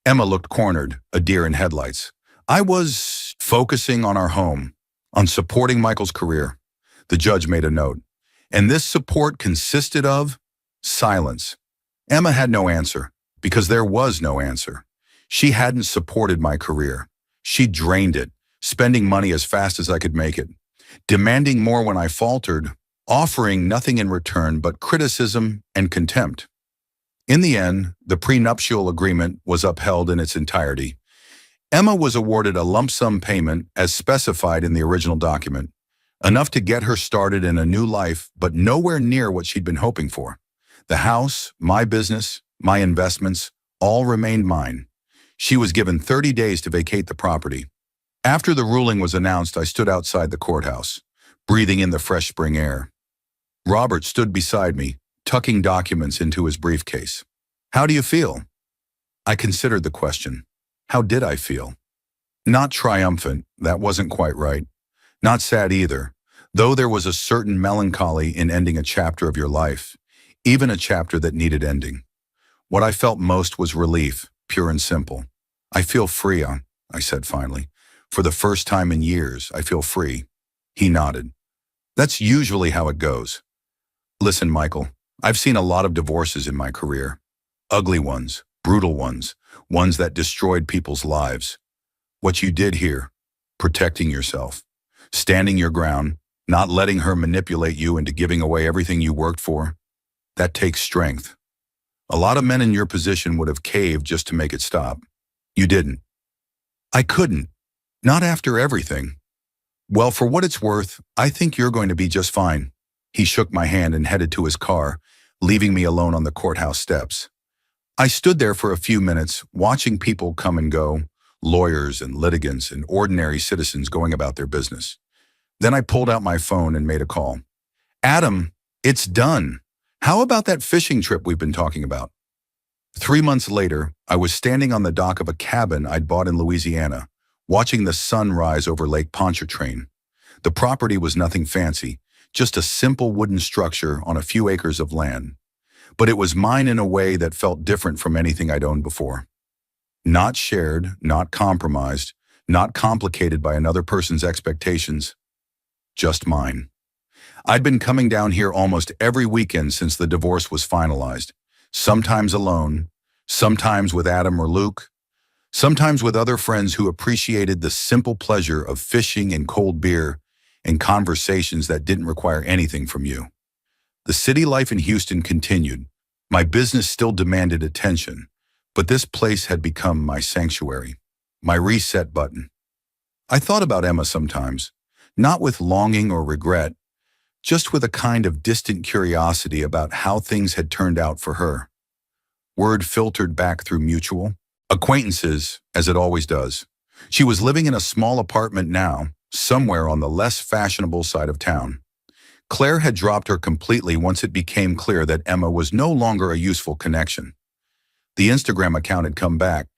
Emma looked cornered, a deer in headlights. "I was focusing on our home, on supporting Michael's career." The judge made a note. "And this support consisted of silence." Emma had no answer, because there was no answer. She hadn't supported my career. She drained it, spending money as fast as I could make it, demanding more when I faltered, offering nothing in return but criticism and contempt. In the end, the prenuptial agreement was upheld in its entirety. Emma was awarded a lump sum payment as specified in the original document, enough to get her started in a new life, but nowhere near what she'd been hoping for. The house, my business, my investments, all remained mine. She was given 30 days to vacate the property. After the ruling was announced, I stood outside the courthouse, breathing in the fresh spring air. Robert stood beside me, tucking documents into his briefcase. "How do you feel?" I considered the question. How did I feel? Not triumphant, that wasn't quite right. Not sad either, though there was a certain melancholy in ending a chapter of your life, even a chapter that needed ending. What I felt most was relief, pure and simple. "I feel free," I said finally. "For the first time in years, I feel free." He nodded. "That's usually how it goes." "Listen, Michael, I've seen a lot of divorces in my career. Ugly ones, brutal ones, ones that destroyed people's lives. What you did here, protecting yourself, standing your ground, not letting her manipulate you into giving away everything you worked for, that takes strength. A lot of men in your position would have caved just to make it stop. You didn't." "I couldn't. Not after everything." "Well, for what it's worth, I think you're going to be just fine." He shook my hand and headed to his car, leaving me alone on the courthouse steps. I stood there for a few minutes, watching people come and go, lawyers and litigants and ordinary citizens going about their business. Then I pulled out my phone and made a call. "Adam, it's done. How about that fishing trip we've been talking about?" 3 months later, I was standing on the dock of a cabin I'd bought in Louisiana, watching the sun rise over Lake Pontchartrain. The property was nothing fancy, just a simple wooden structure on a few acres of land. But it was mine in a way that felt different from anything I'd owned before. Not shared, not compromised, not complicated by another person's expectations. Just mine. I'd been coming down here almost every weekend since the divorce was finalized, sometimes alone, sometimes with Adam or Luke, sometimes with other friends who appreciated the simple pleasure of fishing and cold beer and conversations that didn't require anything from you. The city life in Houston continued. My business still demanded attention, but this place had become my sanctuary, my reset button. I thought about Emma sometimes, not with longing or regret, just with a kind of distant curiosity about how things had turned out for her. Word filtered back through mutual acquaintances, as it always does. She was living in a small apartment now, somewhere on the less fashionable side of town. Claire had dropped her completely once it became clear that Emma was no longer a useful connection. The Instagram account had come back,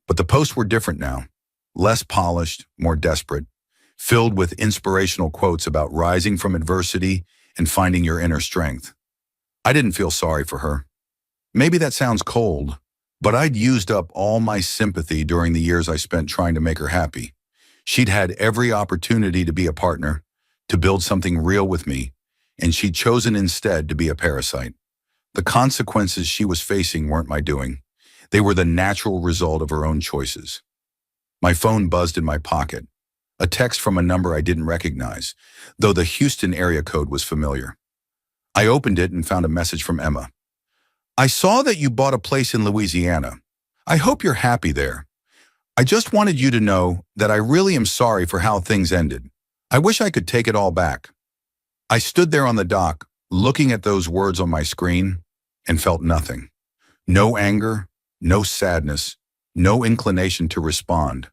but the posts were different now, less polished, more desperate, filled with inspirational quotes about rising from adversity and finding your inner strength. I didn't feel sorry for her. Maybe that sounds cold, but I'd used up all my sympathy during the years I spent trying to make her happy. She'd had every opportunity to be a partner, to build something real with me, and she'd chosen instead to be a parasite. The consequences she was facing weren't my doing. They were the natural result of her own choices. My phone buzzed in my pocket, a text from a number I didn't recognize, though the Houston area code was familiar. I opened it and found a message from Emma. I saw that you bought a place in Louisiana. I hope you're happy there. I just wanted you to know that I really am sorry for how things ended. I wish I could take it all back. I stood there on the dock, looking at those words on my screen, and felt nothing. No anger, no sadness, no inclination to respond.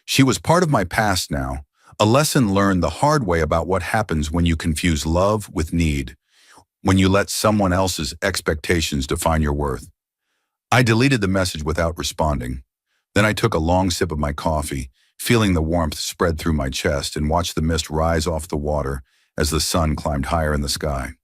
She was part of my past now, a lesson learned the hard way about what happens when you confuse love with need, when you let someone else's expectations define your worth. I deleted the message without responding. Then I took a long sip of my coffee, feeling the warmth spread through my chest, and watched the mist rise off the water as the sun climbed higher in the sky.